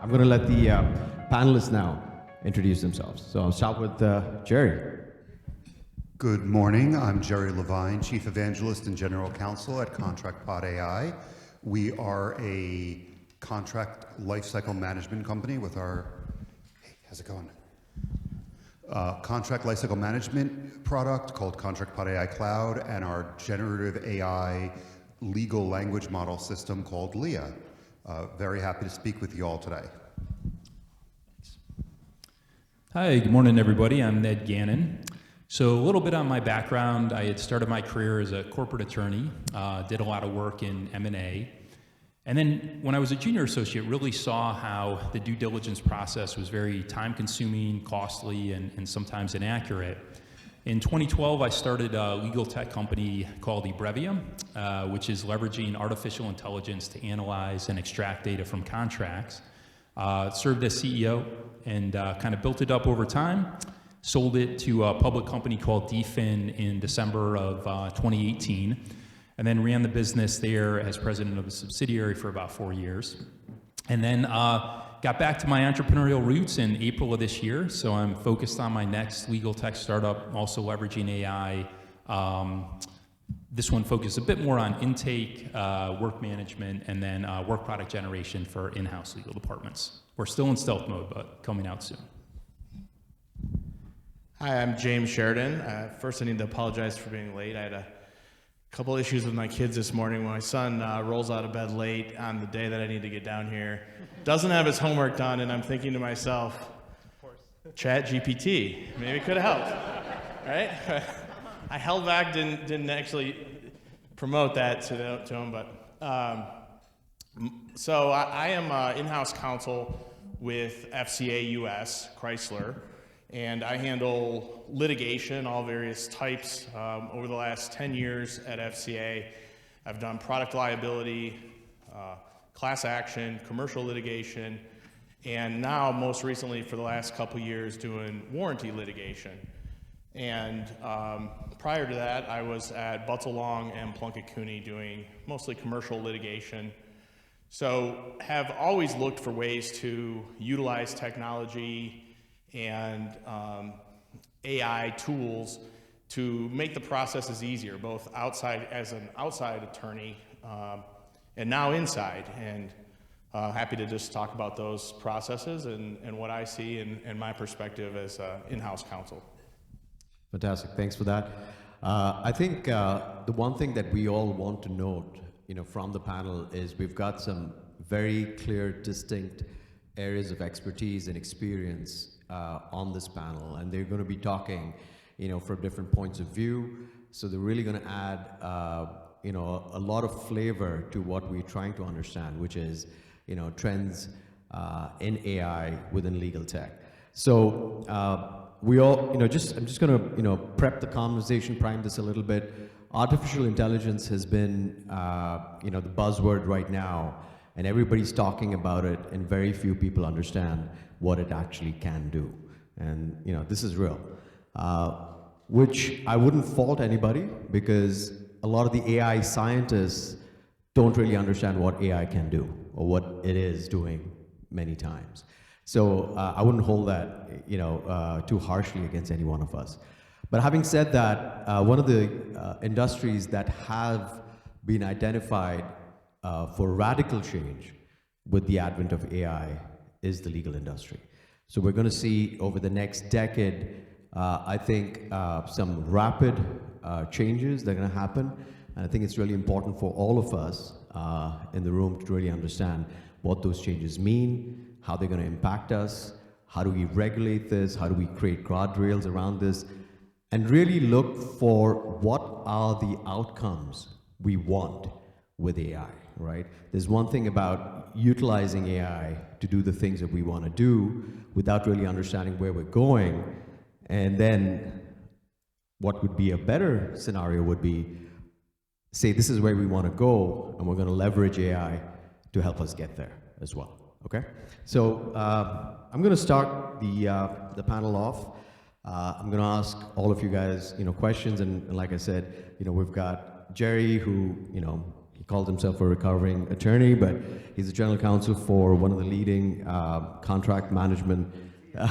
I'm going to let the panelists now introduce themselves. So I'll start with Jerry. Good morning. I'm Jerry Levine, Chief Evangelist and General Counsel at ContractPod AI. We are a contract lifecycle management company with our, hey, how's it going? Contract lifecycle management product called ContractPod AI Cloud and our generative AI legal language model system called Leah. Very happy to speak with you all today. Hi, good morning, everybody. I'm Ned Gannon. So a little bit on my background. I had started my career as a corporate attorney, did a lot of work in M&A. And then when I was a junior associate, really saw how the due diligence process was very time-consuming, costly, and sometimes inaccurate. In 2012, I started a legal tech company called Ebrevia, which is leveraging artificial intelligence to analyze and extract data from contracts. Served as CEO and kind of built it up over time. Sold it to a public company called DFIN in December of 2018. And then ran the business there as president of a subsidiary for about 4 years. And then got back to my entrepreneurial roots in April of this year. So I'm focused on my next legal tech startup, also leveraging AI. This one focused a bit more on intake, work management, and then work product generation for in-house legal departments. We're still in stealth mode, but coming out soon. Hi, I'm James Sheridan. First, I need to apologize for being late. I had a couple issues with my kids this morning. My son rolls out of bed late on the day that I need to get down here. Doesn't have his homework done, and I'm thinking to myself, Chat GPT, maybe it could have helped, right? I held back, didn't actually promote that to him, but so I am in-house counsel with FCA US, Chrysler, and I handle litigation, all various types. Over the last 10 years at FCA, I've done product liability, class action, commercial litigation, and now most recently for the last couple years doing warranty litigation. And prior to that, I was at Butzel Long and Plunkett Cooney doing mostly commercial litigation. So have always looked for ways to utilize technology and AI tools to make the processes easier, both outside as an outside attorney and now inside. And happy to just talk about those processes and what I see and my perspective as in-house counsel. Fantastic, thanks for that. I think the one thing that we all want to note, from the panel is we've got some very clear, distinct areas of expertise and experience on this panel, and they're going to be talking, from different points of view. So they're really going to add, a lot of flavor to what we're trying to understand, which is, trends in AI within legal tech. So we all, I'm just going to, prep the conversation, prime this a little bit. Artificial intelligence has been, the buzzword right now, and everybody's talking about it, and very few people understand what it actually can do. And this is real, which I wouldn't fault anybody, because a lot of the AI scientists don't really understand what AI can do or what it is doing many times. So I wouldn't hold that too harshly against any one of us. But having said that, one of the industries that have been identified for radical change with the advent of AI is the legal industry. So we're going to see over the next decade, I think, some rapid changes that are going to happen. And I think it's really important for all of us in the room to really understand what those changes mean, how they're going to impact us, how do we regulate this, how do we create guardrails around this, and really look for what are the outcomes we want with AI, right? There's one thing about utilizing AI to do the things that we want to do without really understanding where we're going. And then what would be a better scenario would be, say, this is where we want to go, and we're going to leverage AI to help us get there as well, okay? So I'm going to start the panel off. I'm going to ask all of you guys, questions, and like I said, we've got Jerry, who, He called himself a recovering attorney, but he's a general counsel for one of the leading contract management. Oh,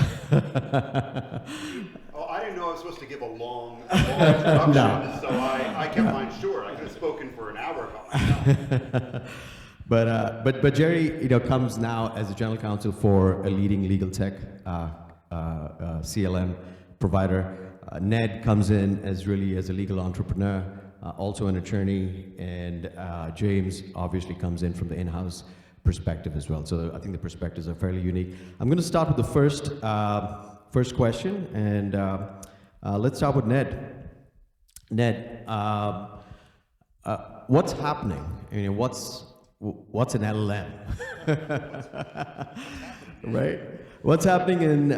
I didn't know I was supposed to give a long introduction, No. so I kept mine short. I could have spoken for an hour about myself. But Jerry, comes now as a general counsel for a leading legal tech CLM provider. Ned comes in as a legal entrepreneur, also an attorney, and James obviously comes in from the in-house perspective as well. So I think the perspectives are fairly unique. I'm going to start with the first question, and let's start with Ned. Ned, what's happening? What's an LLM? Right? What's happening in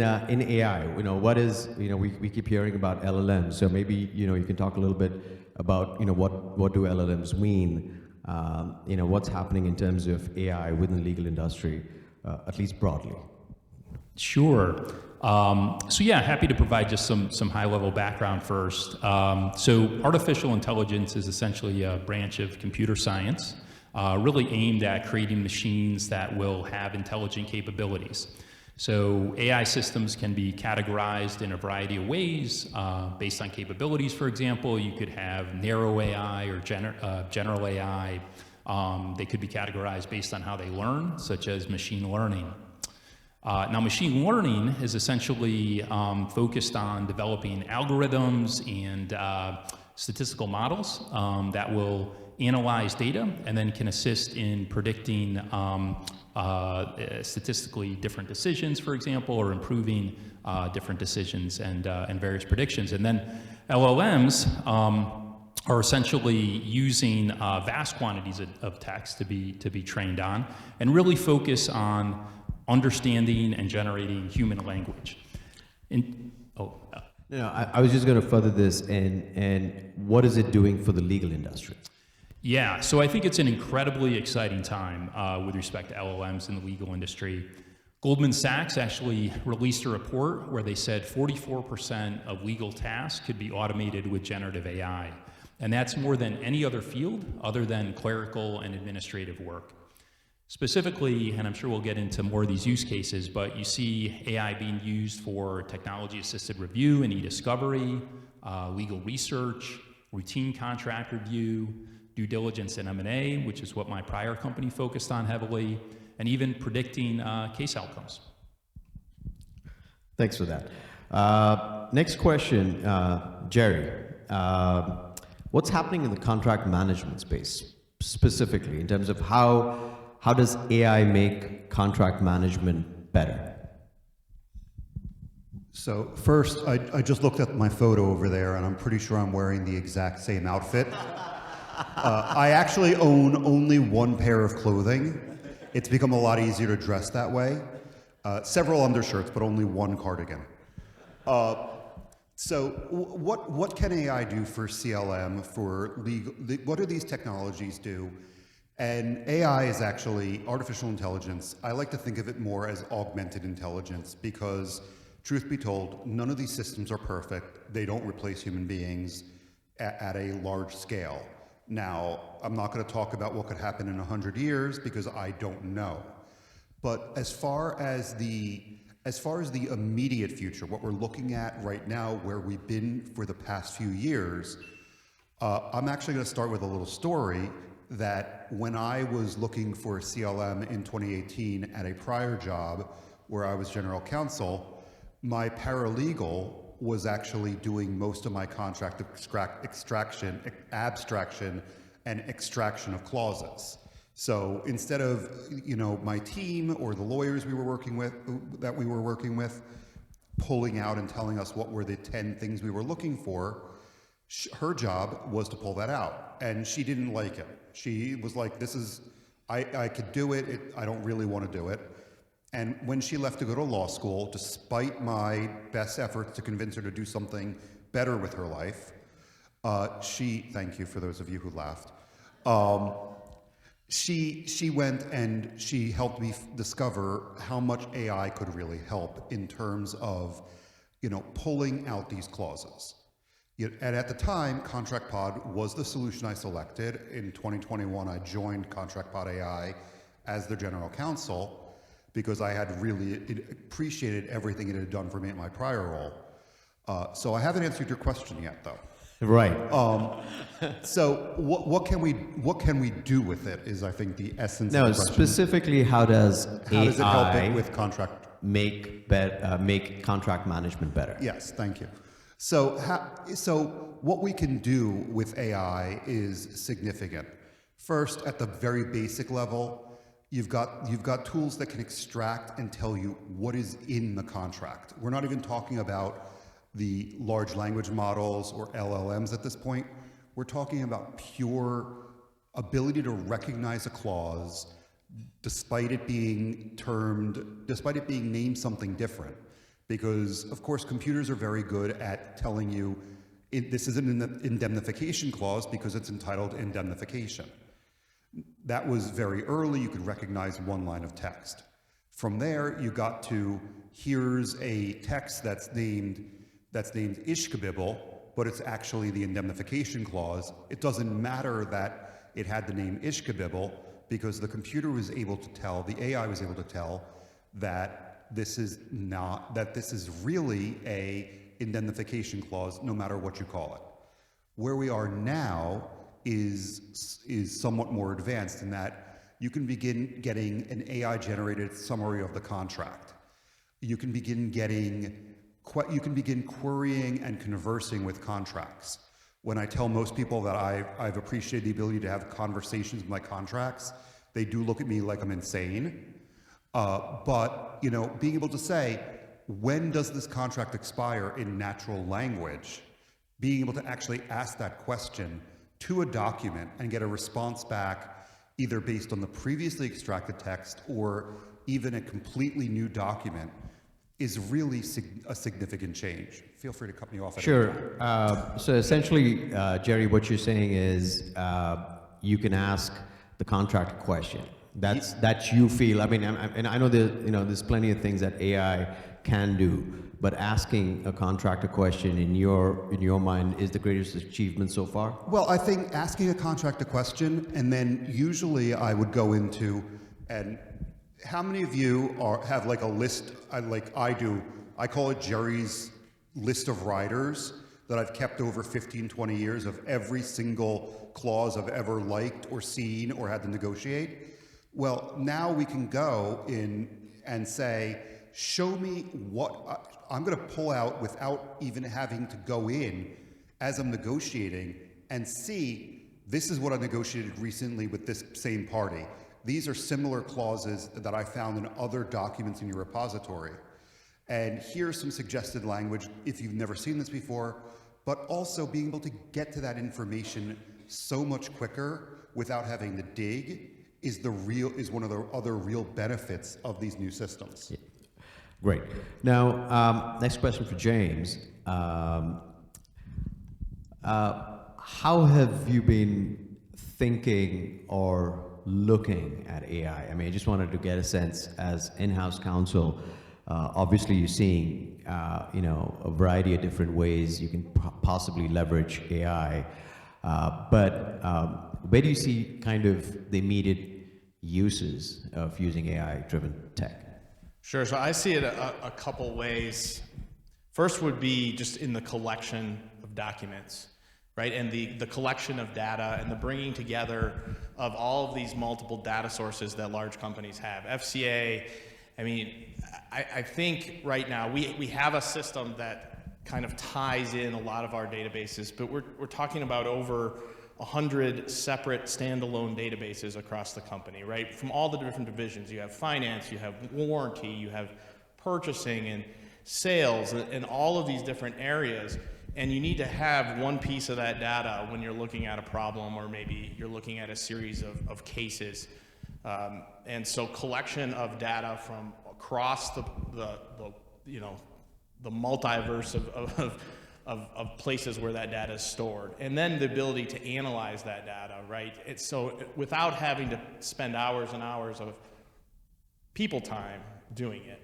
AI? What is, we keep hearing about LLMs. So maybe, you can talk a little bit about, what do LLMs mean? What's happening in terms of AI within the legal industry, at least broadly? Sure. So yeah, happy to provide just some high-level background first. So artificial intelligence is essentially a branch of computer science, really aimed at creating machines that will have intelligent capabilities. So AI systems can be categorized in a variety of ways based on capabilities. For example, you could have narrow AI or general AI. They could be categorized based on how they learn, such as machine learning. Now, machine learning is essentially focused on developing algorithms and statistical models that will analyze data and then can assist in predicting statistically different decisions, for example, or improving different decisions and various predictions. And then LLMs are essentially using vast quantities of text to be trained on and really focus on understanding and generating human language. I was just going to further this, and what is it doing for the legal industry? Yeah, so I think it's an incredibly exciting time with respect to LLMs in the legal industry. Goldman Sachs actually released a report where they said 44% of legal tasks could be automated with generative AI. And that's more than any other field other than clerical and administrative work. Specifically, and I'm sure we'll get into more of these use cases, but you see AI being used for technology-assisted review and e-discovery, legal research, routine contract review, due diligence and M&A, which is what my prior company focused on heavily, and even predicting case outcomes. Thanks for that. Next question, Jerry. What's happening in the contract management space, specifically, in terms of how does AI make contract management better? So first, I just looked at my photo over there, and I'm pretty sure I'm wearing the exact same outfit. I actually own only one pair of clothing. It's become a lot easier to dress that way. Several undershirts, but only one cardigan. So what can AI do for CLM, for legal? What do these technologies do? And AI is actually artificial intelligence. I like to think of it more as augmented intelligence because, truth be told, none of these systems are perfect. They don't replace human beings at a large scale. Now, I'm not going to talk about what could happen in 100 years because I don't know. But as far as the immediate future, what we're looking at right now, where we've been for the past few years, I'm actually going to start with a little story that when I was looking for a CLM in 2018 at a prior job where I was general counsel, my paralegal was actually doing most of my contract abstraction and extraction of clauses. So instead of my team or the lawyers we were working with pulling out and telling us what were the 10 things we were looking for, her job was to pull that out, and she didn't like it. She was like, I could do it, I don't really want to do it. And when she left to go to law school, despite my best efforts to convince her to do something better with her life, thank you for those of you who laughed, she went and she helped me discover how much AI could really help in terms of, pulling out these clauses. And at the time, ContractPod was the solution I selected. In 2021, I joined ContractPod AI as their general counsel because I had really appreciated everything it had done for me in my prior role. So I haven't answered your question yet, though. Right. So what can we do with it is, I think, the essence No, of the question. specifically, how does How does it help AI it with contract? make contract management better? Yes, thank you. So what we can do with AI is significant. First, at the very basic level, you've got tools that can extract and tell you what is in the contract. We're not even talking about the large language models or LLMs at this point. We're talking about pure ability to recognize a clause despite it being named something different. Because, of course, computers are very good at telling you this is an indemnification clause because it's entitled indemnification. That was very early. You could recognize one line of text. From there, you got to, here's a text that's named Ishkabibble, but it's actually the indemnification clause. It doesn't matter that it had the name Ishkabibble because the computer was able to tell, the AI was able to tell that this is really a indemnification clause, no matter what you call it. Where we are now is somewhat more advanced in that you can begin getting an AI-generated summary of the contract. You can begin querying and conversing with contracts. When I tell most people that I've appreciated the ability to have conversations with my contracts, they do look at me like I'm insane. But being able to say, when does this contract expire in natural language, being able to actually ask that question to a document and get a response back, either based on the previously extracted text or even a completely new document, is really a significant change. Feel free to cut me off. Sure. So essentially, Jerry, what you're saying is you can ask the contract a question. That you feel. I mean, and I know there's plenty of things that AI can do, but asking a contract a question in your mind is the greatest achievement so far. Well, I think asking a contract a question, and then usually I would go into, and how many of you have like a list, like I do, I call it Jerry's list of riders that I've kept over 15, 20 years of every single clause I've ever liked or seen or had to negotiate. Well, now we can go in and say, show me what I'm going to pull out without even having to go in as I'm negotiating and see, this is what I negotiated recently with this same party. These are similar clauses that I found in other documents in your repository. And here's some suggested language if you've never seen this before, but also being able to get to that information so much quicker without having to dig is one of the other real benefits of these new systems. Yeah. Great. Now, next question for James. How have you been thinking or looking at AI? I mean, I just wanted to get a sense as in-house counsel. Obviously, you're seeing a variety of different ways you can possibly leverage AI. But where do you see kind of the immediate uses of using AI-driven tech? Sure. So I see it a couple ways. First would be just in the collection of documents, right? And the collection of data and the bringing together of all of these multiple data sources that large companies have. FCA, I mean, I think right now we have a system that kind of ties in a lot of our databases, but we're talking about over 100 separate standalone databases across the company, right? From all the different divisions. You have finance, you have warranty, you have purchasing and sales, and all of these different areas. And you need to have one piece of that data when you're looking at a problem, or maybe you're looking at a series of cases. And so collection of data from across the multiverse of places where that data is stored, and then the ability to analyze that data, right? So without having to spend hours and hours of people time doing it,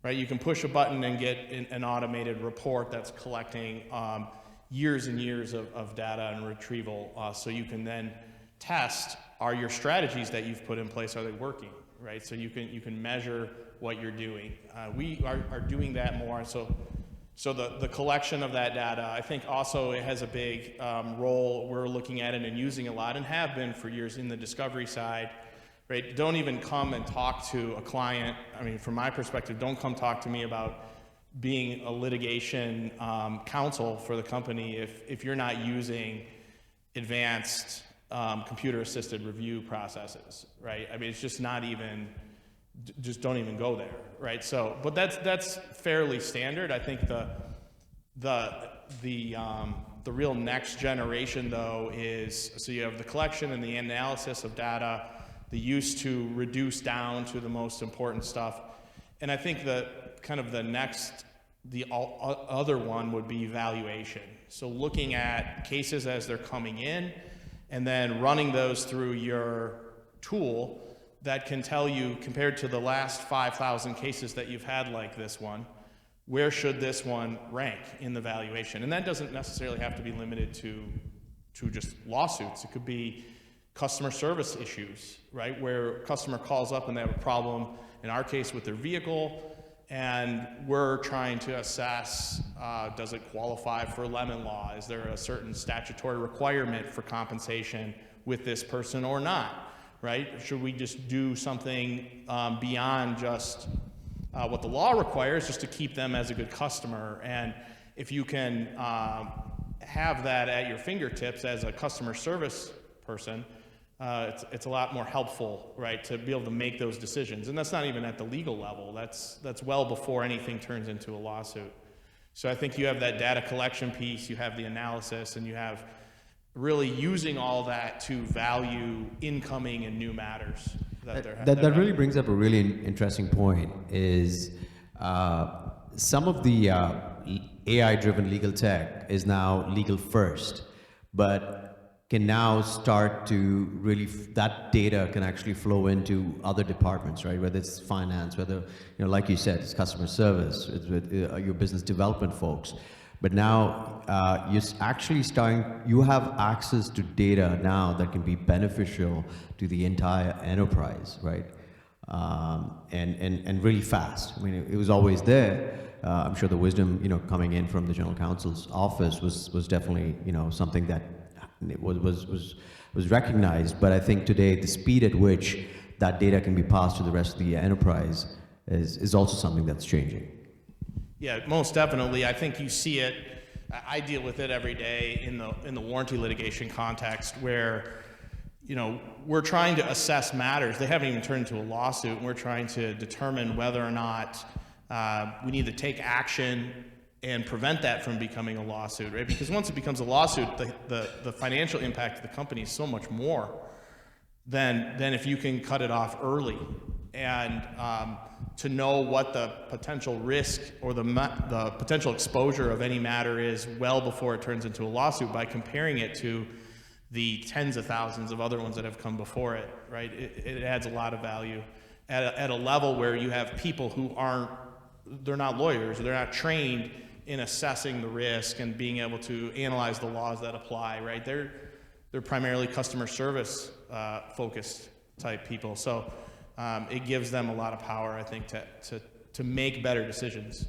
right? You can push a button and get an automated report that's collecting. years and years of data and retrieval, so you can then test, are your strategies that you've put in place, are they working, right? So you can measure what you're doing. We are doing that more. So the collection of that data, I think also it has a big role. We're looking at it and using a lot, and have been for years in the discovery side, right? Don't even come and talk to a client. I mean, from my perspective, don't come talk to me about being a litigation counsel for the company if you're not using advanced computer-assisted review processes, right? I mean, it's just not even, just don't even go there, right? So, but that's fairly standard. I think the real next generation, though, is, so you have the collection and the analysis of data, the use to reduce down to the most important stuff, and I think that kind of the other one would be valuation. So looking at cases as they're coming in, and then running those through your tool that can tell you, compared to the last 5,000 cases that you've had like this one, where should this one rank in the valuation? And that doesn't necessarily have to be limited to just lawsuits. It could be customer service issues, right? Where a customer calls up and they have a problem, in our case with their vehicle, and we're trying to assess, does it qualify for lemon law? Is there a certain statutory requirement for compensation with this person or not, right? Should we just do something beyond just what the law requires, just to keep them as a good customer? And if you can have that at your fingertips as a customer service person, it's a lot more helpful, right, to be able to make those decisions. And that's not even at the legal level. That's well before anything turns into a lawsuit. So I think you have that data collection piece, you have the analysis, and you have really using all that to value incoming and new matters that really brings up a really interesting point. Is some of the AI-driven legal tech is now legal first, but can now start to really, that data can actually flow into other departments, right? Whether it's finance, whether, like you said, it's customer service, it's with your business development folks. But now you're actually you have access to data now that can be beneficial to the entire enterprise, right? And really fast. I mean, it was always there. I'm sure the wisdom, coming in from the general counsel's office was definitely, something that was recognized. But I think today the speed at which that data can be passed to the rest of the enterprise is also something that's changing. Yeah, most definitely. I think you see it. I deal with it every day in the warranty litigation context, where we're trying to assess matters. They haven't even turned into a lawsuit, and we're trying to determine whether or not we need to take action and prevent that from becoming a lawsuit, right? Because once it becomes a lawsuit, the financial impact of the company is so much more than if you can cut it off early. And to know what the potential risk or the potential exposure of any matter is well before it turns into a lawsuit, by comparing it to the tens of thousands of other ones that have come before it, right? It adds a lot of value at a level where you have people who they're not lawyers, they're not trained in assessing the risk and being able to analyze the laws that apply, right? They're primarily customer service focused type people. So it gives them a lot of power, I think, to make better decisions.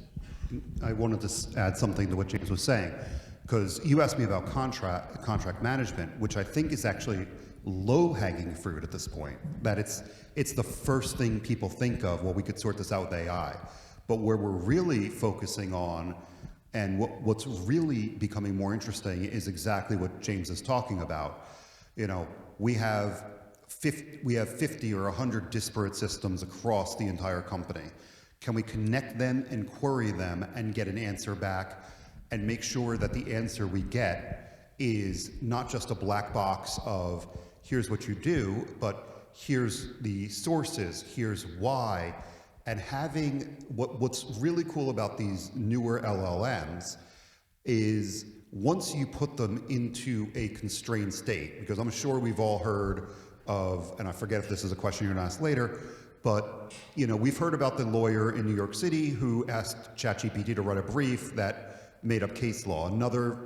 I wanted to add something to what James was saying, because you asked me about contract management, which I think is actually low-hanging fruit at this point. That it's the first thing people think of. Well, we could sort this out with AI, but where we're really focusing on, and what's really becoming more interesting, is exactly what James is talking about. We have 50 or 100 disparate systems across the entire company. Can we connect them and query them and get an answer back, and make sure that the answer we get is not just a black box of here's what you do, but here's the sources, here's why. And having what's really cool about these newer LLMs is once you put them into a constrained state, because I'm sure we've all heard of, and I forget if this is a question you're going to ask later, but we've heard about the lawyer in New York City who asked ChatGPT to write a brief that made up case law. Another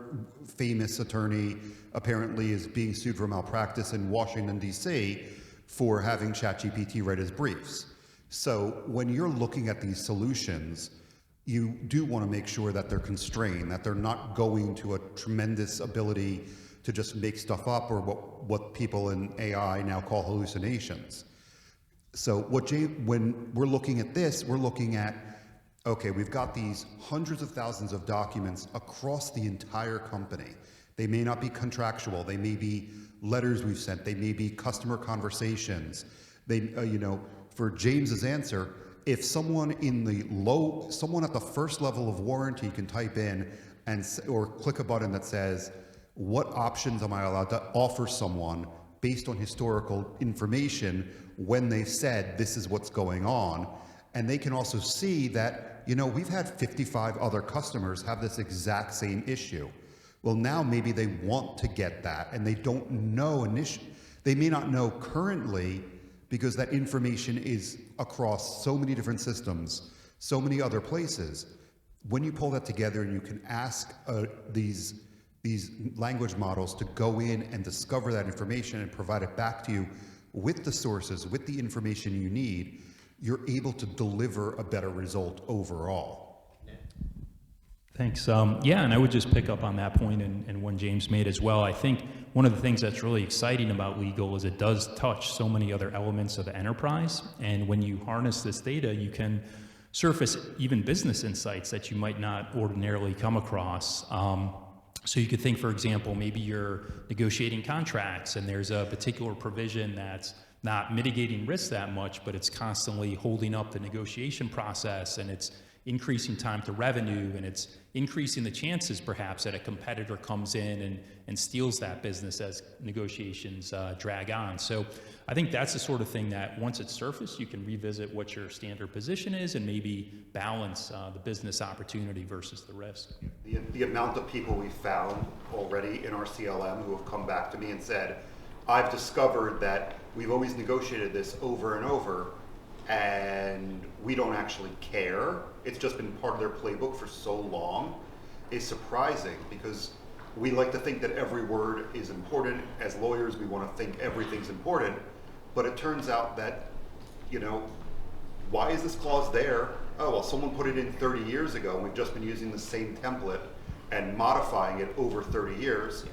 famous attorney apparently is being sued for malpractice in Washington, D.C. for having ChatGPT write his briefs. So when you're looking at these solutions, you do want to make sure that they're constrained, that they're not going to a tremendous ability to just make stuff up, or what people in AI now call hallucinations. So when we're looking at this, we're looking at, okay, we've got these hundreds of thousands of documents across the entire company. They may not be contractual, they may be letters we've sent, they may be customer conversations. They, for James's answer, if someone someone at the first level of warranty can type in or click a button that says, what options am I allowed to offer someone based on historical information when they've said this is what's going on, and they can also see that, we've had 55 other customers have this exact same issue. Well, now maybe they want to get that, and they don't know initially. They may not know currently, because that information is across so many different systems, so many other places. When you pull that together and you can ask these language models to go in and discover that information and provide it back to you with the sources, with the information you need, you're able to deliver a better result overall. Thanks. Yeah, and I would just pick up on that point and one James made as well. I think one of the things that's really exciting about legal is it does touch so many other elements of the enterprise. And when you harness this data, you can surface even business insights that you might not ordinarily come across. So you could think, for example, maybe you're negotiating contracts and there's a particular provision that's not mitigating risk that much, but it's constantly holding up the negotiation process, and it's increasing time to revenue, and it's increasing the chances perhaps that a competitor comes in and steals that business as negotiations drag on. So I think that's the sort of thing that once it's surfaced, you can revisit what your standard position is and maybe balance the business opportunity versus the risk. The amount of people we've found already in our CLM who have come back to me and said, I've discovered that we've always negotiated this over and over, and we don't actually care. It's just been part of their playbook for so long, is surprising, because we like to think that every word is important. As lawyers, we want to think everything's important, but it turns out that, why is this clause there? Oh, well, someone put it in 30 years ago, and we've just been using the same template and modifying it over 30 years.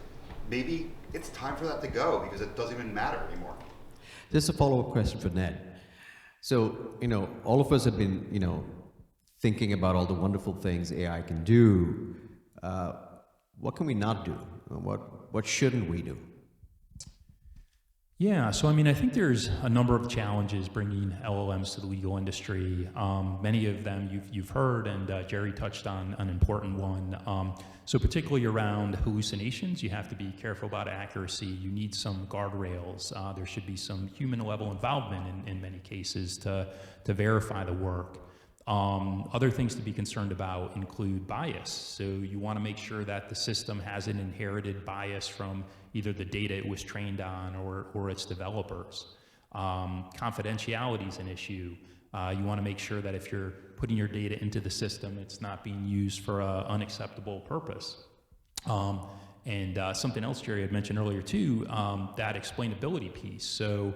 Maybe it's time for that to go, because it doesn't even matter anymore. Just a follow-up question for Ned. So, all of us have been, thinking about all the wonderful things AI can do. What can we not do? What shouldn't we do? Yeah, so I think there's a number of challenges bringing LLMs to the legal industry. Many of them you've heard, and Jerry touched on an important one. So particularly around hallucinations, you have to be careful about accuracy. You need some guardrails. There should be some human level involvement in many cases to verify the work. Other things to be concerned about include bias. So you want to make sure that the system has an inherited bias from either the data it was trained on or its developers. Confidentiality is an issue. You want to make sure that if you're putting your data into the system, it's not being used for an unacceptable purpose. And something else Jerry had mentioned earlier too, that explainability piece. So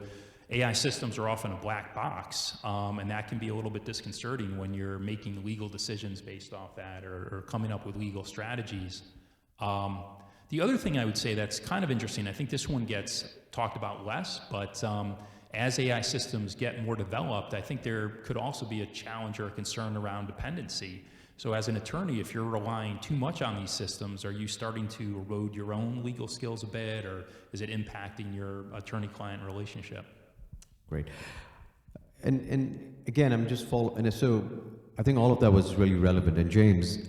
AI systems are often a black box, and that can be a little bit disconcerting when you're making legal decisions based off that or coming up with legal strategies. The other thing I would say that's kind of interesting, I think this one gets talked about less, but as AI systems get more developed, I think there could also be a challenge or a concern around dependency. So as an attorney, if you're relying too much on these systems, are you starting to erode your own legal skills a bit, or is it impacting your attorney-client relationship? Great. And again, I'm just following, and so I think all of that was really relevant. And James,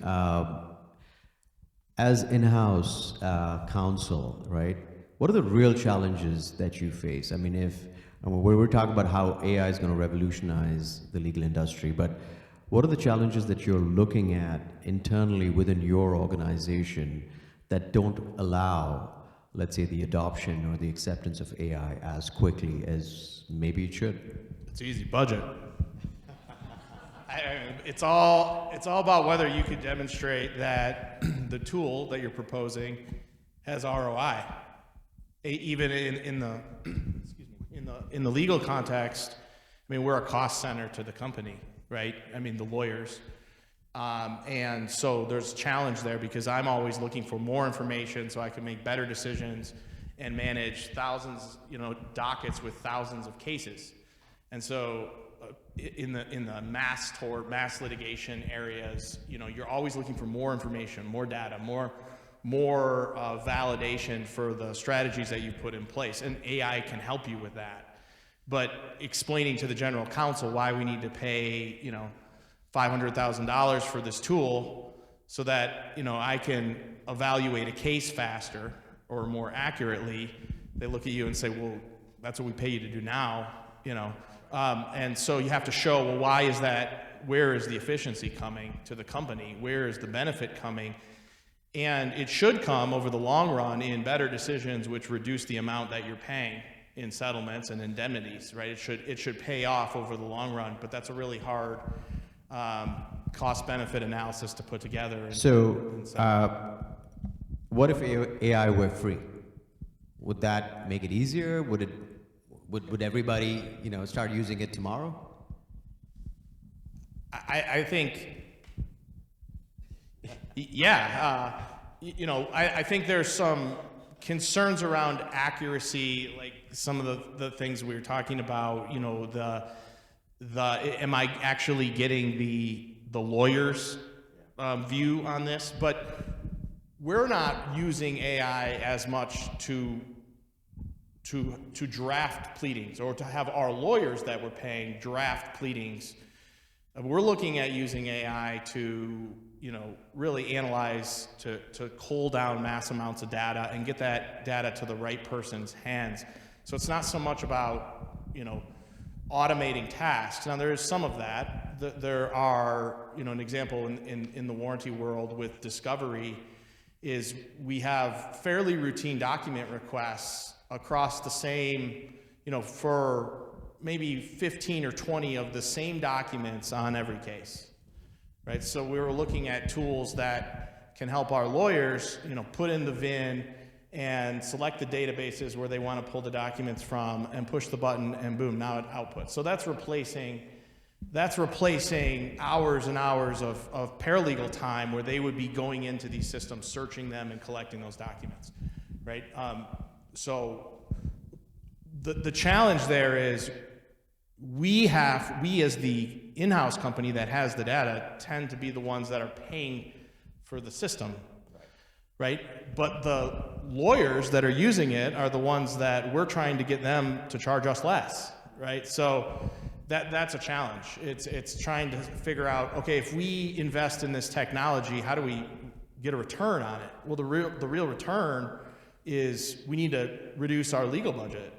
as in-house counsel, right, what are the real challenges that you face? We're talking about how AI is going to revolutionize the legal industry, but what are the challenges that you're looking at internally within your organization that don't allow, let's say, the adoption or the acceptance of AI as quickly as maybe it should? It's easy. Budget. It's all about whether you can demonstrate that the tool that you're proposing has ROI. Even in the excuse me, in the legal context, I mean, we're a cost center to the company, right? I mean, the lawyers. And so there's a challenge there because I'm always looking for more information so I can make better decisions and manage thousands, dockets with thousands of cases. And so in the mass litigation areas, you're always looking for more information, more data, more validation for the strategies that you put in place. And AI can help you with that. But explaining to the general counsel why we need to pay, $500,000 for this tool so that, I can evaluate a case faster or more accurately, they look at you and say, well, that's what we pay you to do now, and so you have to show, well, why is that? Where is the efficiency coming to the company? Where is the benefit coming? And it should come over the long run in better decisions which reduce the amount that you're paying in settlements and indemnities, right? It should pay off over the long run, but that's a really hard cost-benefit analysis to put together. What if AI were free? Would that make it easier? Would everybody, start using it tomorrow? I think, yeah. I think there's some concerns around accuracy, like some of the things we were talking about. Am I actually getting the lawyer's view on this? But we're not using AI as much to draft pleadings or to have our lawyers that we're paying draft pleadings. We're looking at using AI to, really analyze, to cull down mass amounts of data and get that data to the right person's hands. So it's not so much about, automating tasks. Now there is some of that. There are, an example in the warranty world with discovery is we have fairly routine document requests across the same, for maybe 15 or 20 of the same documents on every case, right? So we were looking at tools that can help our lawyers, put in the VIN and select the databases where they want to pull the documents from and push the button and boom, now it outputs. So that's replacing hours and hours of paralegal time where they would be going into these systems, searching them and collecting those documents, right? So the challenge there is we as the in-house company that has the data tend to be the ones that are paying for the system, right? But the lawyers that are using it are the ones that we're trying to get them to charge us less, right? So that's a challenge. It's trying to figure out, okay, if we invest in this technology, how do we get a return on it? Well, the real return is we need to reduce our legal budget.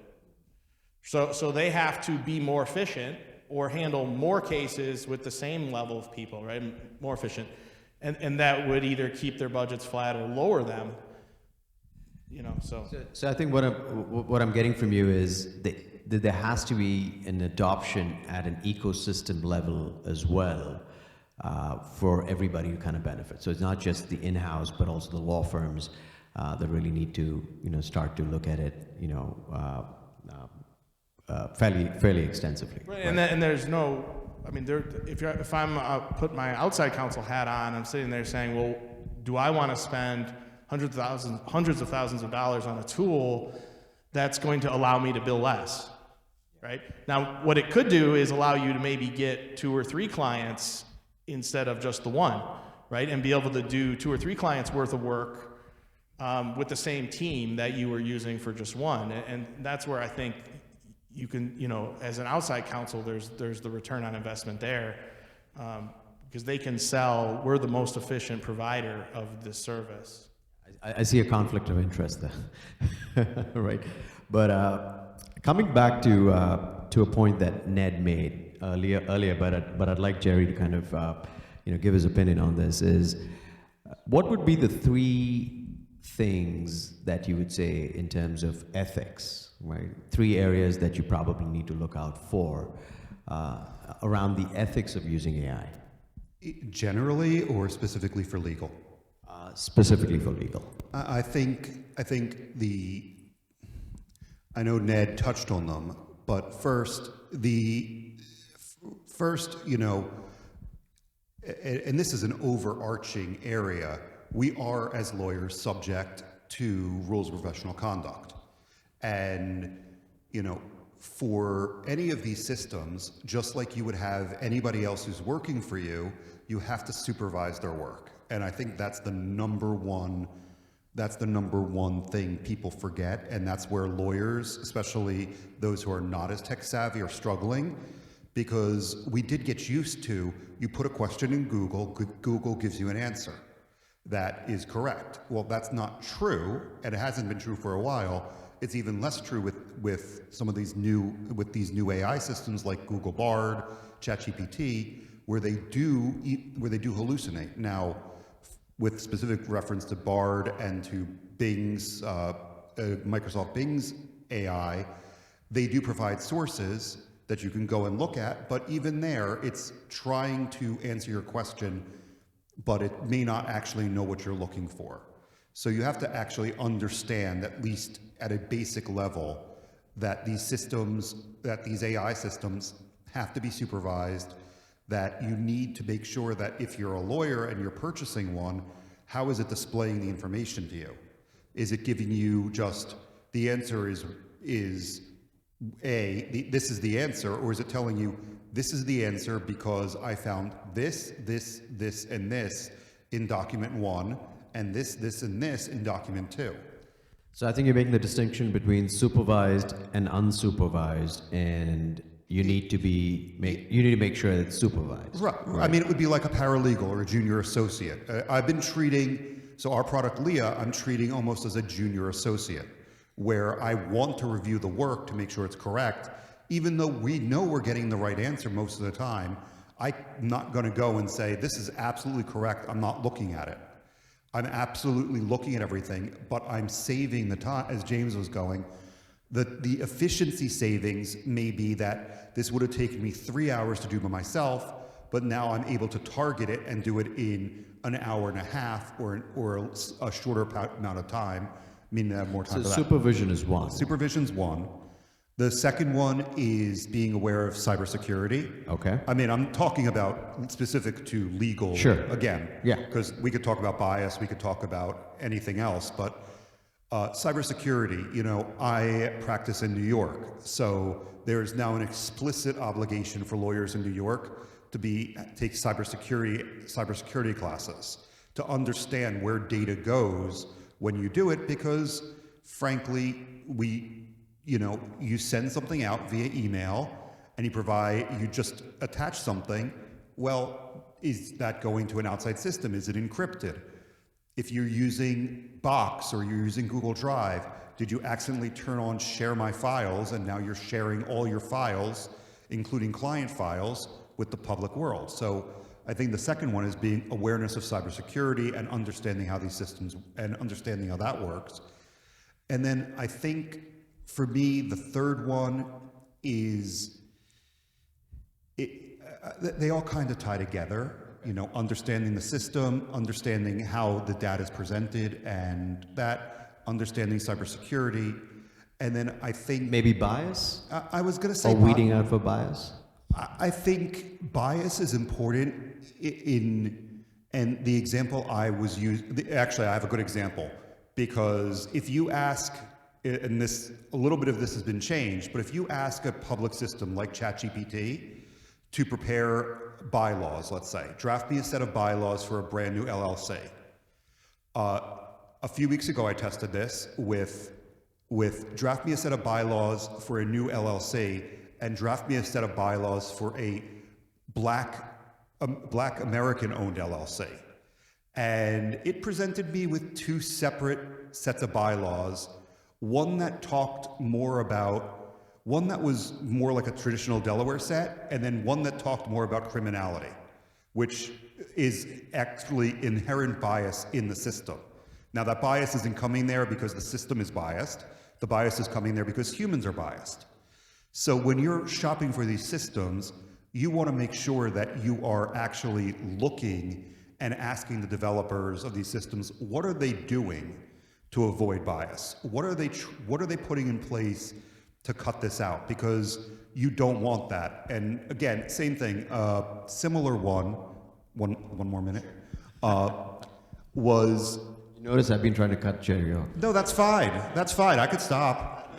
So they have to be more efficient or handle more cases with the same level of people, right? More efficient. And that would either keep their budgets flat or lower them, So I think what I'm getting from you is that there has to be an adoption at an ecosystem level as well for everybody to kind of benefit. So it's not just the in-house, but also the law firms that really need to, start to look at it, fairly extensively. Right. And there's no, if I'm put my outside counsel hat on, I'm sitting there saying, well, do I want to spend hundreds of thousands of dollars on a tool that's going to allow me to bill less, right? Now, what it could do is allow you to maybe get 2 or 3 clients instead of just the one, right? And be able to do 2 or 3 clients worth of work with the same team that you were using for just one. And that's where I think you can, as an outside counsel, there's the return on investment there, because they can sell, we're the most efficient provider of this service. I see a conflict of interest there, right? But coming back to a point that Ned made earlier, but I'd like Jerry to kind of give his opinion on this. Is what would be the 3 things that you would say in terms of ethics, right? 3 areas that you probably need to look out for around the ethics of using AI, Generally or specifically for legal? specifically for legal? I think I know Ned touched on them, but first, you know, and this is an overarching area, we are as lawyers subject to rules of professional conduct. And, you know, for any of these systems, just like you would have anybody else who's working for you, you have to supervise their work. And I think that's the number one thing people forget, and that's where lawyers, especially those who are not as tech savvy, are struggling, because we did get used to, you put a question in Google, Google gives you an answer that is correct. Well, that's not true, and it hasn't been true for a while. It's even less true with some of these new AI systems like Google Bard, ChatGPT, where they do hallucinate. Now, with specific reference to Bard and to Bing's Microsoft Bing's AI, they do provide sources that you can go and look at, but even there, it's trying to answer your question, but it may not actually know what you're looking for. So you have to actually understand, at least at a basic level, that these systems, that these AI systems have to be supervised, that you need to make sure that if you're a lawyer and you're purchasing one, how is it displaying the information to you? Is it giving you just, the answer is this is the answer, or is it telling you, this is the answer because I found this, and this in document 1, and this, and this in document 2. So I think you're making the distinction between supervised and unsupervised, and you need to make sure that it's supervised. Right. I mean, it would be like a paralegal or a junior associate. I've been treating, so our product Leah, I'm treating almost as a junior associate, where I want to review the work to make sure it's correct, even though we know we're getting the right answer most of the time. I'm not going to go and say, this is absolutely correct, I'm not looking at it. I'm absolutely looking at everything, but I'm saving the time, as James was going. The efficiency savings may be that this would have taken me 3 hours to do by myself, but now I'm able to target it and do it in an hour and a half or a shorter amount of time, meaning I have more time So for that. supervision is one. Supervision's one. The second one is being aware of cybersecurity. Okay. I mean, I'm talking about specific to legal. Sure. Again. Yeah. Because we could talk about bias, we could talk about anything else, but cybersecurity, you know, I practice in New York, so there's now an explicit obligation for lawyers in New York to take cybersecurity classes, to understand where data goes when you do it, because frankly, you send something out via email and you just attach something. Well, is that going to an outside system? Is it encrypted? If you're using Box or you're using Google Drive, did you accidentally turn on share my files and now you're sharing all your files, including client files, with the public world? So I think the second one is being awareness of cybersecurity and understanding how these systems and understanding how that works. And then I think for me, the third one is, they all kind of tie together. You know, understanding the system, understanding how the data is presented, and that, understanding cybersecurity. And then I think Maybe bias? I was going to say, Or weeding out for bias? I think bias is important and the example I was using, actually I have a good example, because if you ask, and a little bit of this has been changed, but if you ask a public system like ChatGPT to prepare bylaws, let's say, draft me a set of bylaws for a brand new LLC. A few weeks ago I tested this with draft me a set of bylaws for a new LLC and draft me a set of bylaws for a black American owned LLC. And it presented me with two separate sets of bylaws, one that was more like a traditional Delaware set, and then one that talked more about criminality, which is actually inherent bias in the system. Now that bias isn't coming there because the system is biased. The bias is coming there because humans are biased. So when you're shopping for these systems, you want to make sure that you are actually looking and asking the developers of these systems, what are they doing to avoid bias? What are they putting in place to cut this out? Because you don't want that. And again, same thing, similar one more minute, was... You notice I've been trying to cut Jerry off. No, that's fine. That's fine. I could stop.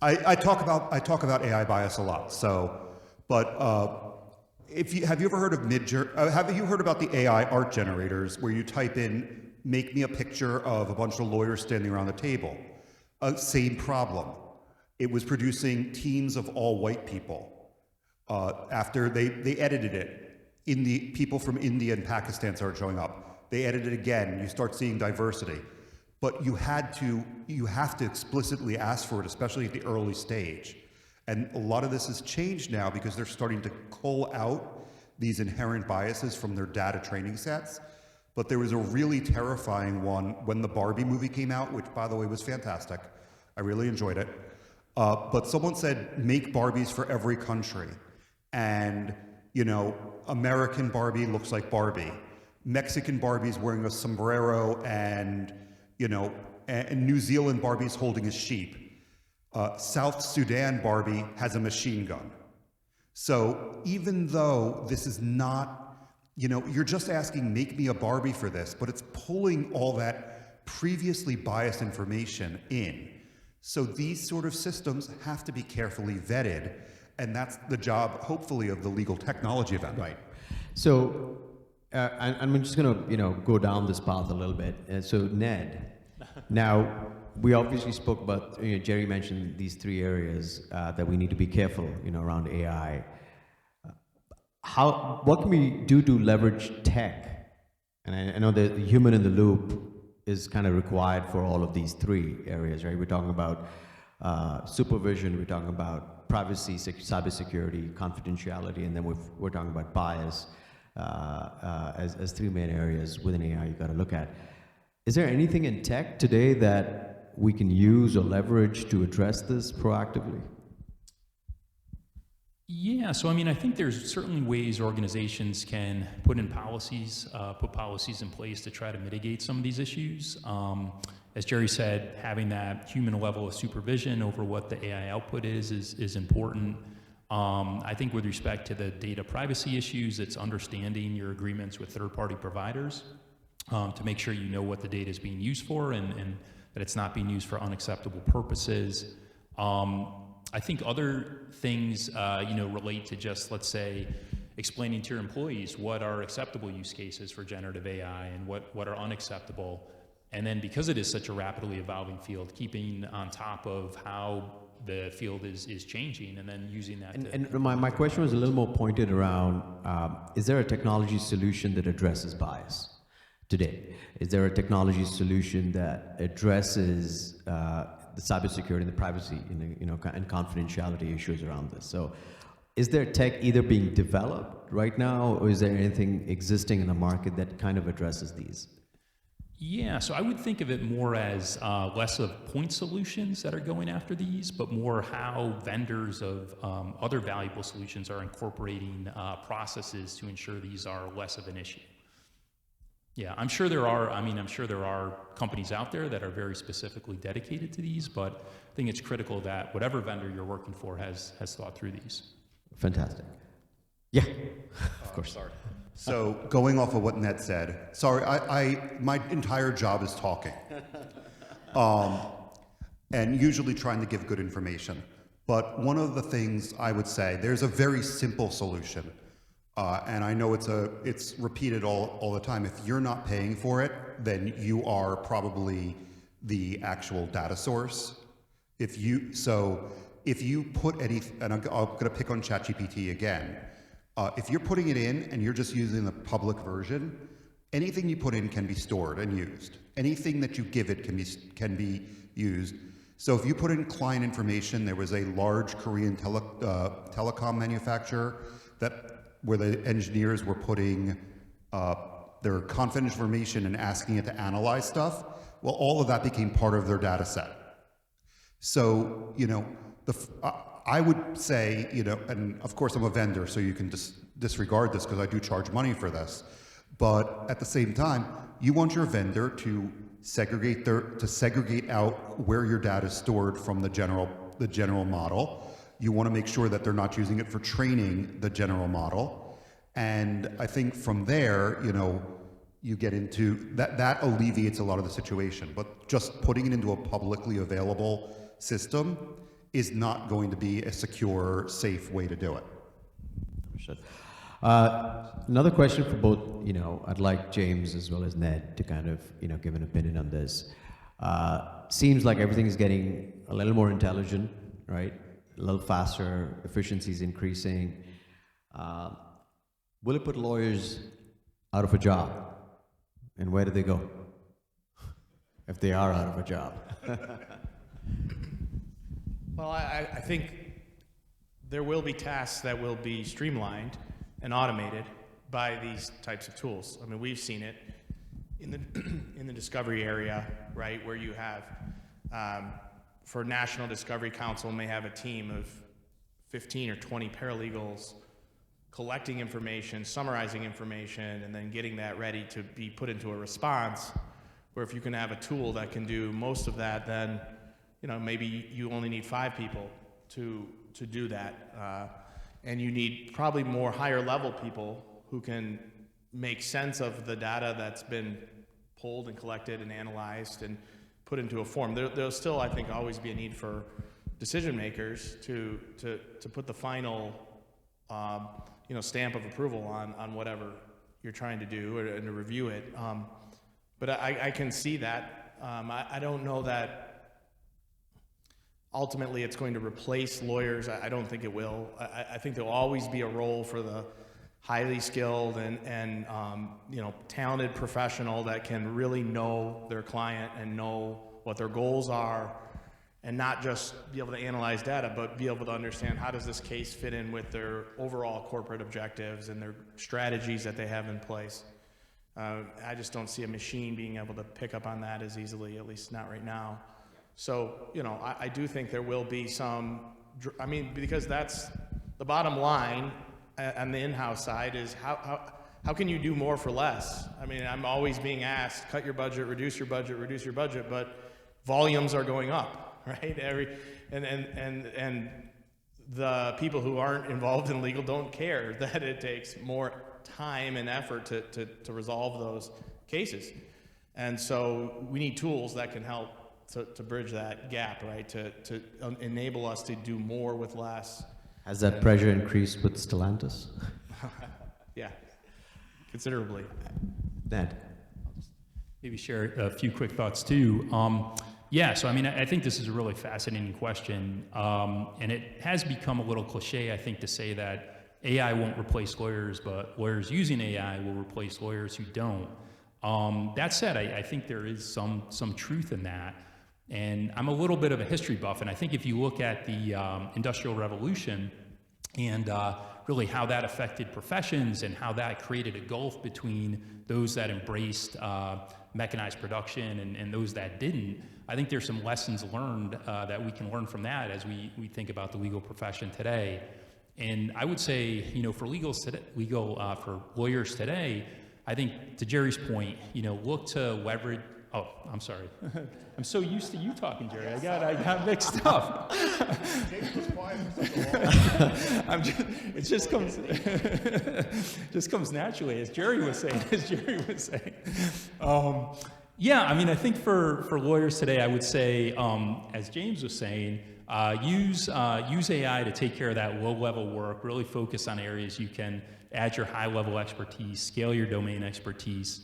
I talk about AI bias a lot. So, but have you ever heard of have you heard about the AI art generators where you type in, make me a picture of a bunch of lawyers standing around the table? Same problem. It was producing teams of all white people. After they edited it, people from India and Pakistan started showing up. They edited it again. You start seeing diversity. But you have to explicitly ask for it, especially at the early stage. And a lot of this has changed now because they're starting to cull out these inherent biases from their data training sets. But there was a really terrifying one when the Barbie movie came out, which, by the way, was fantastic. I really enjoyed it. But someone said, make Barbies for every country. And, American Barbie looks like Barbie. Mexican Barbie's wearing a sombrero and New Zealand Barbie's holding a sheep. South Sudan Barbie has a machine gun. So even though this is not, you're just asking, make me a Barbie for this, but it's pulling all that previously biased information in. So these sort of systems have to be carefully vetted, and that's the job, hopefully, of the legal technology event. Right. So, and I'm just going to, go down this path a little bit. So, Ned, now we obviously spoke about, Jerry mentioned these three areas that we need to be careful, around AI. What can we do to leverage tech? And I know the human in the loop is kind of required for all of these three areas, right? We're talking about supervision, we're talking about privacy, cybersecurity, confidentiality, and then we're talking about bias as three main areas within AI you got to look at. Is there anything in tech today that we can use or leverage to address this proactively? Yeah, so I think there's certainly ways organizations can put policies in place to try to mitigate some of these issues. As Jerry said, having that human level of supervision over what the AI output is important. I think with respect to the data privacy issues, it's understanding your agreements with third-party providers to make sure you know what the data is being used for and that it's not being used for unacceptable purposes. I think other things, relate to just, let's say, explaining to your employees what are acceptable use cases for generative AI and what are unacceptable. And then because it is such a rapidly evolving field, keeping on top of how the field is changing and then using that. And my question was a little more pointed around, is there a technology solution that addresses bias today? Is there a technology solution that addresses the cybersecurity and the privacy and confidentiality issues around this? So is there tech either being developed right now, or is there anything existing in the market that kind of addresses these? Yeah, so I would think of it more as less of point solutions that are going after these, but more how vendors of other valuable solutions are incorporating processes to ensure these are less of an issue. Yeah, I'm sure there are companies out there that are very specifically dedicated to these, but I think it's critical that whatever vendor you're working for has thought through these. Fantastic. Yeah, of course. Sorry. So going off of what Ned said, sorry, my entire job is talking, and usually trying to give good information. But one of the things I would say, there's a very simple solution, and I know it's repeated all the time. If you're not paying for it, then you are probably the actual data source. If you put any, and I'm going to pick on ChatGPT again. If you're putting it in and you're just using the public version, anything you put in can be stored and used. Anything that you give it can be used. So if you put in client information, there was a large Korean telecom manufacturer where the engineers were putting their confidential information and asking it to analyze stuff. Well, all of that became part of their data set. So, I would say, and of course I'm a vendor, so you can disregard this because I do charge money for this. But at the same time, you want your vendor to segregate out where your data is stored from the general model. You want to make sure that they're not using it for training the general model. And I think from there, you get into that alleviates a lot of the situation. But just putting it into a publicly available system is not going to be a secure, safe way to do it. Understood. Another question for both, I'd like James as well as Ned to kind of, give an opinion on this. Seems like everything is getting a little more intelligent, right? A little faster, efficiency is increasing. Will it put lawyers out of a job? And where do they go if they are out of a job? Well, I think there will be tasks that will be streamlined and automated by these types of tools. I mean, we've seen it in the discovery area, right, where you have, for National Discovery Council, may have a team of 15 or 20 paralegals collecting information, summarizing information, and then getting that ready to be put into a response, where if you can have a tool that can do most of that, then maybe you only need 5 people to do that. And you need probably more higher level people who can make sense of the data that's been pulled and collected and analyzed and put into a form. There'll still, I think, always be a need for decision makers to put the final stamp of approval on whatever you're trying to do and to review it. But I can see that. I don't know that ultimately it's going to replace lawyers. I don't think it will. I think there'll always be a role for the highly skilled and talented professional that can really know their client and know what their goals are, and not just be able to analyze data, but be able to understand how does this case fit in with their overall corporate objectives and their strategies that they have in place. I just don't see a machine being able to pick up on that as easily, at least not right now. So, I do think there will be some, because that's the bottom line on the in-house side is how can you do more for less? I'm always being asked, cut your budget, reduce your budget, but volumes are going up, right? And the people who aren't involved in legal don't care that it takes more time and effort to resolve those cases. And so we need tools that can help to bridge that gap, right? To enable us to do more with less. Has that pressure increased with Stellantis? Yeah, considerably. Ned? Maybe share a few quick thoughts too. So I think this is a really fascinating question, and it has become a little cliche, I think, to say that AI won't replace lawyers, but lawyers using AI will replace lawyers who don't. That said, I think there is some truth in that. And I'm a little bit of a history buff, and I think if you look at the Industrial Revolution and really how that affected professions and how that created a gulf between those that embraced mechanized production and those that didn't, I think there's some lessons learned that we can learn from that as we think about the legal profession today. And I would say, for for lawyers today, I think to Jerry's point, look to leverage. Oh, I'm sorry. I'm so used to you talking, Jerry. I got mixed up. It just comes naturally, as Jerry was saying. I think for lawyers today, I would say, as James was saying, use AI to take care of that low-level work. Really focus on areas you can add your high-level expertise, scale your domain expertise.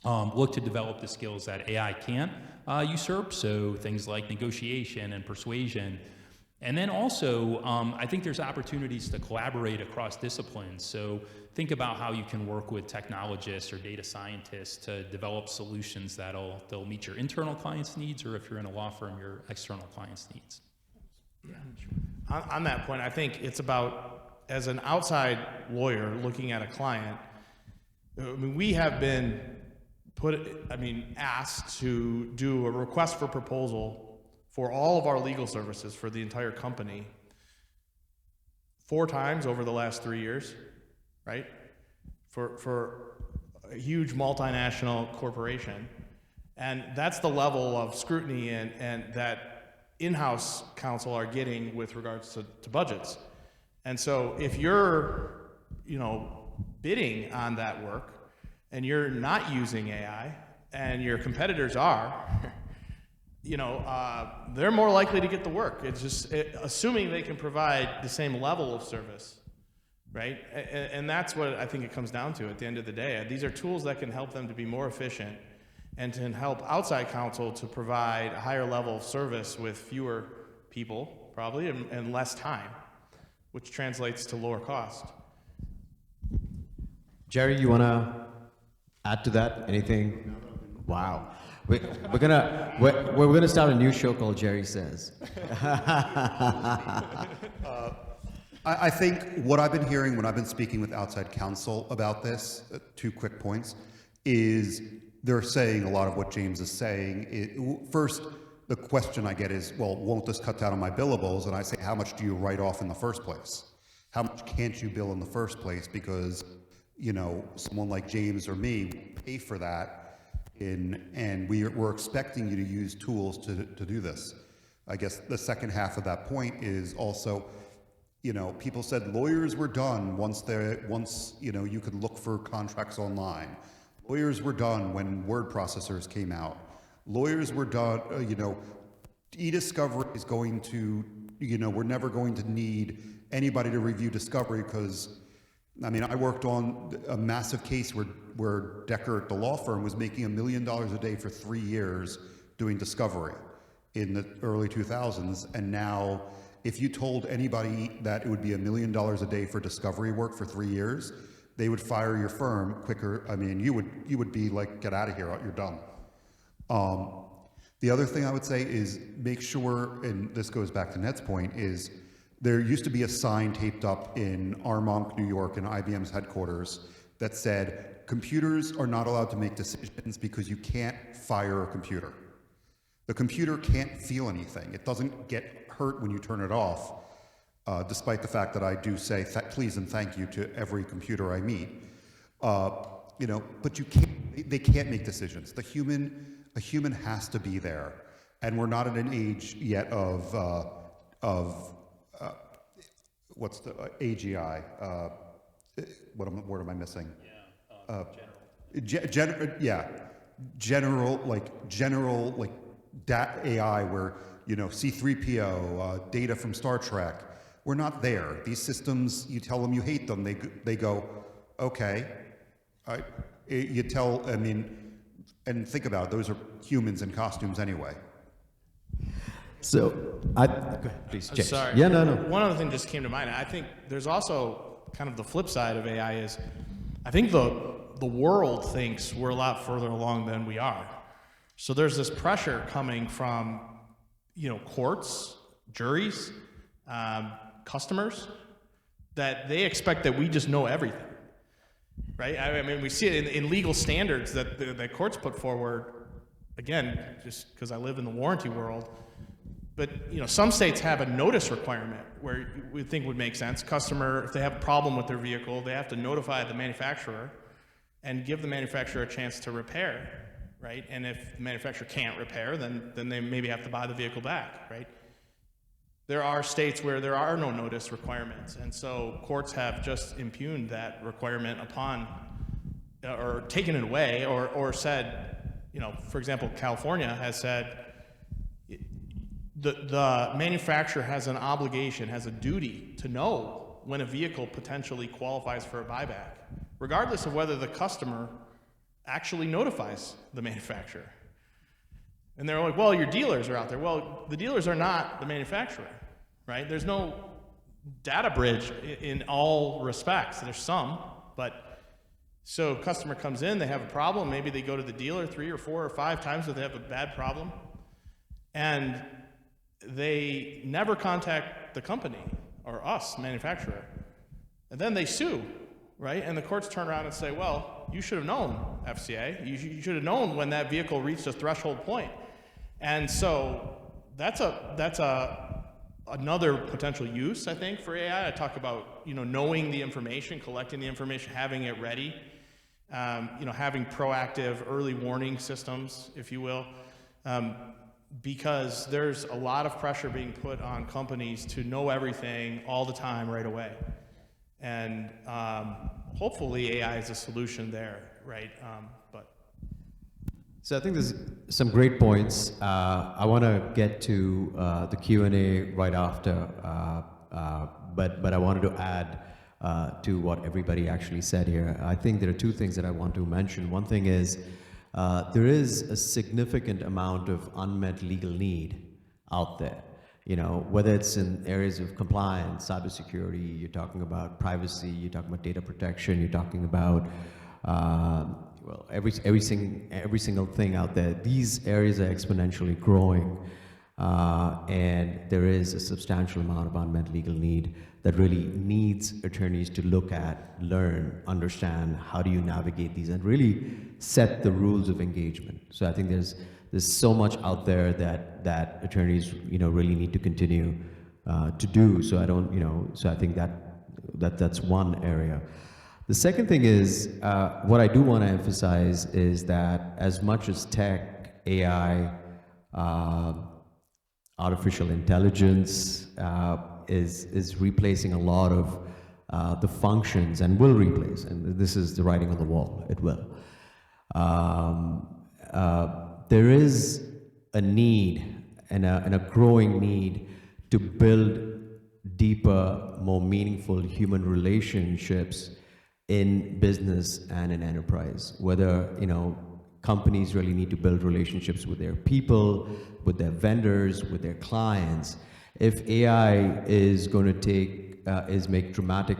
Look to develop the skills that AI can't usurp, so things like negotiation and persuasion. And then also, I think there's opportunities to collaborate across disciplines. So think about how you can work with technologists or data scientists to develop solutions that'll meet your internal clients' needs, or if you're in a law firm, your external clients' needs. Yeah. On that point, I think it's about, as an outside lawyer looking at a client, we have been asked to do a request for proposal for all of our legal services for the entire company 4 times over the last 3 years, right? For a huge multinational corporation. And that's the level of scrutiny and that in-house counsel are getting with regards to budgets. And so if you're, bidding on that work and you're not using AI and your competitors are, they're more likely to get the work. It's just assuming they can provide the same level of service, right? And that's what I think it comes down to at the end of the day. These are tools that can help them to be more efficient and to help outside counsel to provide a higher level of service with fewer people, probably, and less time, which translates to lower cost. Jerry, you want to add to that? Anything? Wow. We're gonna start a new show called Jerry Says. I think what I've been hearing when I've been speaking with outside counsel about this, 2 quick points, is they're saying a lot of what James is saying. First, the question I get is, well, won't this cut down on my billables? And I say, how much do you write off in the first place? How much can't you bill in the first place? Because, someone like James or me pay for that, and we're expecting you to use tools to do this. I guess the second half of that point is also, people said lawyers were done once you could look for contracts online. Lawyers were done when word processors came out. Lawyers were done, e-discovery is going to, we're never going to need anybody to review discovery because, I worked on a massive case where Decker at the law firm was making $1 million a day for 3 years doing discovery in the early 2000s. And now, if you told anybody that it would be $1 million a day for discovery work for 3 years, they would fire your firm quicker. You would be like, get out of here, you're done. The other thing I would say is make sure, and this goes back to Ned's point, is there used to be a sign taped up in Armonk, New York, in IBM's headquarters that said, computers are not allowed to make decisions because you can't fire a computer. The computer can't feel anything. It doesn't get hurt when you turn it off, despite the fact that I do say please and thank you to every computer I meet. But they can't make decisions. A human has to be there. And we're not at an age yet of what's the AGI? What word am I missing? General AI, where C-3PO, data from Star Trek. We're not there. These systems, you tell them you hate them, they go, okay. And think about it, those are humans in costumes anyway. So, go ahead, please, James. Sorry. Yeah, no. One other thing just came to mind. I think there's also kind of the flip side of AI is, I think the world thinks we're a lot further along than we are. So there's this pressure coming from, courts, juries, customers, that they expect that we just know everything, right? We see it in legal standards that courts put forward, again, just because I live in the warranty world. But some states have a notice requirement where we think would make sense. Customer, if they have a problem with their vehicle, they have to notify the manufacturer and give the manufacturer a chance to repair, right? And if the manufacturer can't repair, then they maybe have to buy the vehicle back, right? There are states where there are no notice requirements, and so courts have just impugned that requirement upon, or taken it away, or said, for example, California has said, the manufacturer has an obligation, has a duty to know when a vehicle potentially qualifies for a buyback, regardless of whether the customer actually notifies the manufacturer. And they're like, well, your dealers are out there. Well, the dealers are not the manufacturer, right? There's no data bridge in all respects. There's some, but so customer comes in, they have a problem, maybe they go to the dealer 3 or 4 or 5 times if they have a bad problem, and they never contact the company or us, manufacturer, and then they sue, right? And the courts turn around and say, well, you should have known, FCA. You should have known when that vehicle reached a threshold point. And so that's a another potential use, I think, for AI. I talk about, knowing the information, collecting the information, having it ready, having proactive early warning systems, if you will, because there's a lot of pressure being put on companies to know everything all the time right away. And hopefully AI is a solution there, right? So I think there's some great points. I want to get to the Q&A right after, but I wanted to add to what everybody actually said here. I think there are two things that I want to mention. One thing is there is a significant amount of unmet legal need out there. Whether it's in areas of compliance, cybersecurity, you're talking about privacy, you're talking about data protection, you're talking about every single thing out there. These areas are exponentially growing, and there is a substantial amount of unmet legal need that really needs attorneys to look at, learn, understand how do you navigate these, and really set the rules of engagement. So I think there's so much out there that attorneys really need to continue to do. So I think that's one area. The second thing is, what I do want to emphasize is that as much as tech, AI, artificial intelligence is replacing a lot of the functions and will replace, and this is the writing on the wall, it will. There is a need and a growing need to build deeper, more meaningful human relationships in business and in enterprise. Whether companies really need to build relationships with their people, with their vendors, with their clients. If AI is going to make dramatic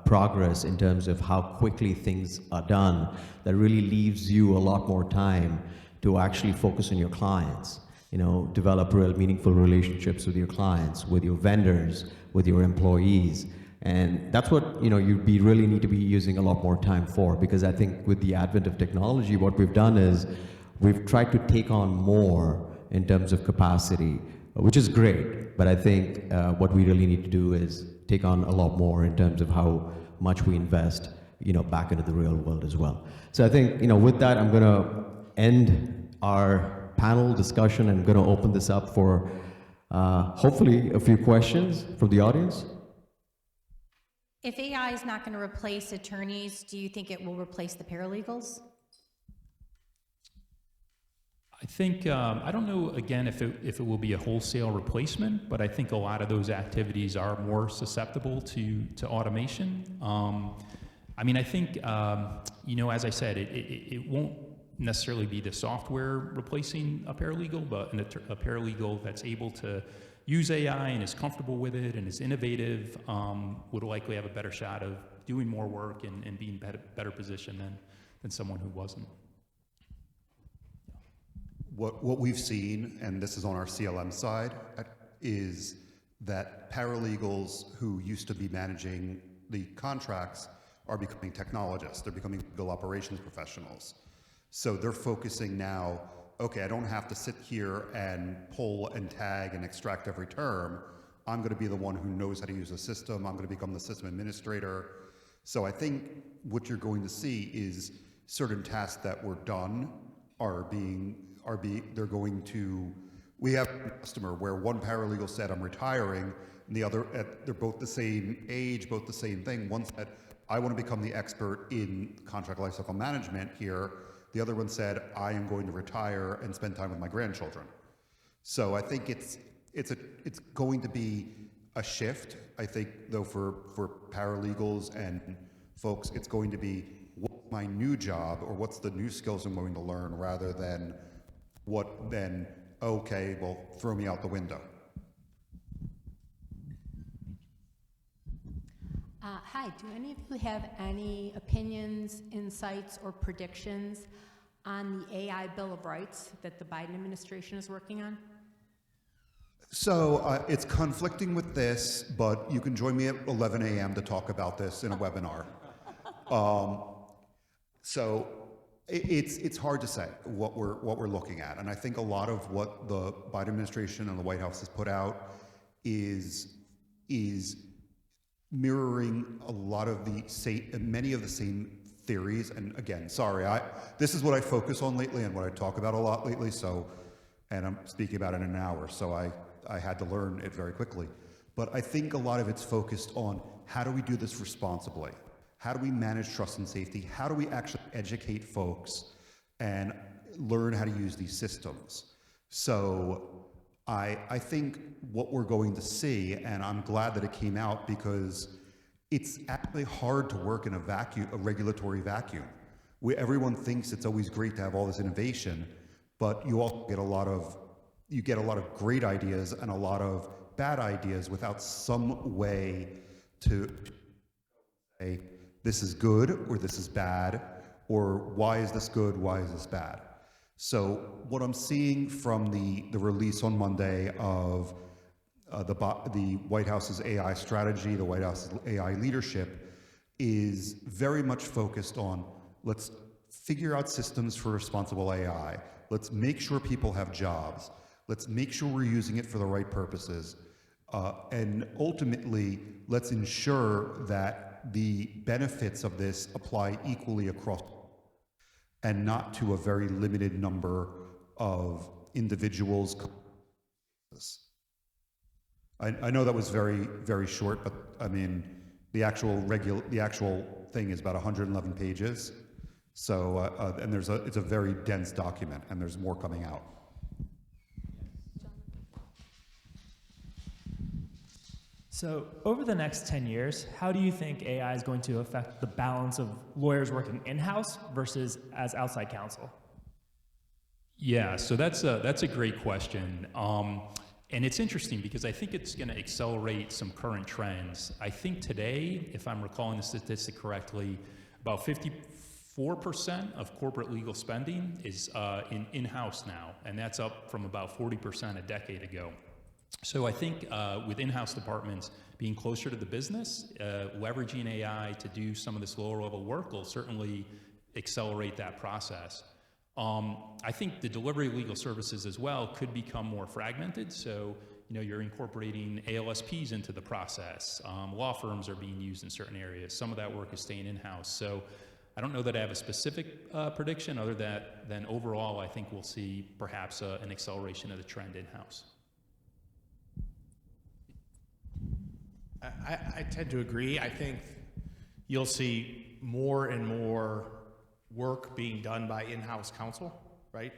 progress in terms of how quickly things are done, that really leaves you a lot more time to actually focus on your clients. Develop real meaningful relationships with your clients, with your vendors, with your employees. And that's what you really need to be using a lot more time for, because I think with the advent of technology, what we've done is we've tried to take on more in terms of capacity, which is great. But I think what we really need to do is take on a lot more in terms of how much we invest, back into the real world as well. So I think, with that, I'm going to end our panel discussion and I'm going to open this up for hopefully a few questions from the audience. If AI is not going to replace attorneys, do you think it will replace the paralegals? I think, I don't know, again, if it will be a wholesale replacement, but I think a lot of those activities are more susceptible to automation. I think, as I said, it won't necessarily be the software replacing a paralegal, but a paralegal that's able to use AI and is comfortable with it and is innovative would likely have a better shot of doing more work and being better positioned than someone who wasn't. What we've seen, and this is on our CLM side, is that paralegals who used to be managing the contracts are becoming technologists. They're becoming legal operations professionals. So they're focusing now, okay, I don't have to sit here and pull and tag and extract every term. I'm going to be the one who knows how to use the system. I'm going to become the system administrator. So I think what you're going to see is certain tasks that were done they're going to, we have a customer where one paralegal said, I'm retiring, and the other, they're both the same age, both the same thing. One said, I want to become the expert in contract lifecycle management here. The other one said, I am going to retire and spend time with my grandchildren. So I think it's going to be a shift. I think, though, for paralegals and folks, it's going to be what's my new job or what's the new skills I'm going to learn, rather than okay, well, throw me out the window. Hi, do any of you have any opinions, insights, or predictions on the AI Bill of Rights that the Biden administration is working on? So it's conflicting with this, but you can join me at 11 a.m. to talk about this in a webinar. So it's hard to say what we're looking at, and I think a lot of what the Biden administration and the White House has put out is mirroring a lot of many of the same theories. And again, sorry, this is what I focus on lately and what I talk about a lot lately. And I'm speaking about it in an hour, so I had to learn it very quickly. But I think a lot of it's focused on how do we do this responsibly? How do we manage trust and safety? How do we actually educate folks and learn how to use these systems? So I think what we're going to see, and I'm glad that it came out, because it's actually hard to work in a regulatory vacuum. Everyone thinks it's always great to have all this innovation, but you also get a lot of great ideas and a lot of bad ideas without some way to say this is good or this is bad, or why is this good, why is this bad? So what I'm seeing from the release on Monday of the White House's AI strategy, the White House's AI leadership, is very much focused on, let's figure out systems for responsible AI. Let's make sure people have jobs. Let's make sure we're using it for the right purposes. And ultimately, let's ensure that the benefits of this apply equally across, and not to a very limited number of individuals. I know that was very, very short, but I mean, the actual thing is about 111 pages. So, and it's a very dense document, and there's more coming out. So over the next 10 years, how do you think AI is going to affect the balance of lawyers working in-house versus as outside counsel? Yeah, so that's a great question. And it's interesting because I think it's going to accelerate some current trends. I think today, if I'm recalling the statistic correctly, about 54% of corporate legal spending is in-house now, and that's up from about 40% a decade ago. So I think with in-house departments being closer to the business, leveraging AI to do some of this lower level work will certainly accelerate that process. I think the delivery of legal services as well could become more fragmented. So, you're incorporating ALSPs into the process. Law firms are being used in certain areas. Some of that work is staying in-house. So I don't know that I have a specific prediction other than overall, I think we'll see perhaps an acceleration of the trend in-house. I tend to agree. I think you'll see more and more work being done by in-house counsel, right?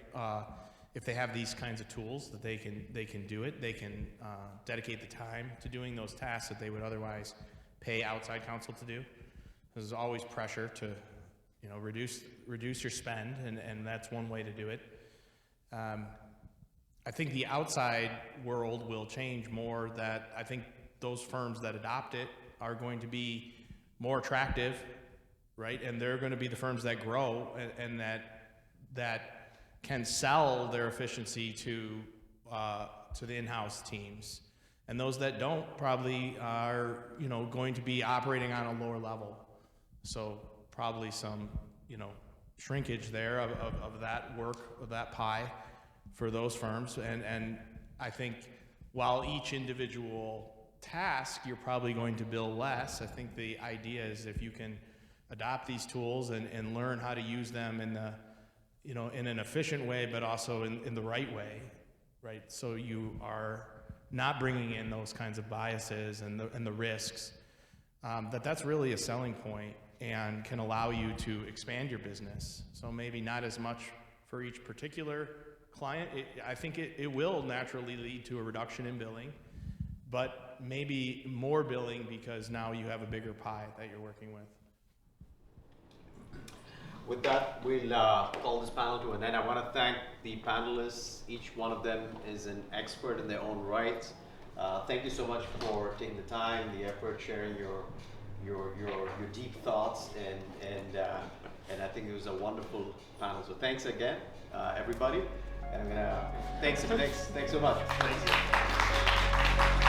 If they have these kinds of tools that they can do it, they can dedicate the time to doing those tasks that they would otherwise pay outside counsel to do. There's always pressure to, reduce your spend, and that's one way to do it. I think the outside world will change more. That I think those firms that adopt it are going to be more attractive, right? And they're going to be the firms that grow and that can sell their efficiency to the in-house teams. And those that don't probably are, going to be operating on a lower level. So probably some, shrinkage there of that work, of that pie for those firms. And I think while each individual task, you're probably going to bill less. I think the idea is if you can adopt these tools and learn how to use them in the, in an efficient way, but also in the right way, right? So you are not bringing in those kinds of biases and the risks. That's really a selling point and can allow you to expand your business. So maybe not as much for each particular client. I think it will naturally lead to a reduction in billing, but maybe more billing because now you have a bigger pie that you're working with. With that, we'll call this panel to an end. I want to thank the panelists. Each one of them is an expert in their own right. Thank you so much for taking the time, the effort, sharing your deep thoughts, and I think it was a wonderful panel. So thanks again, everybody. And I'm gonna thanks so much. Thank you.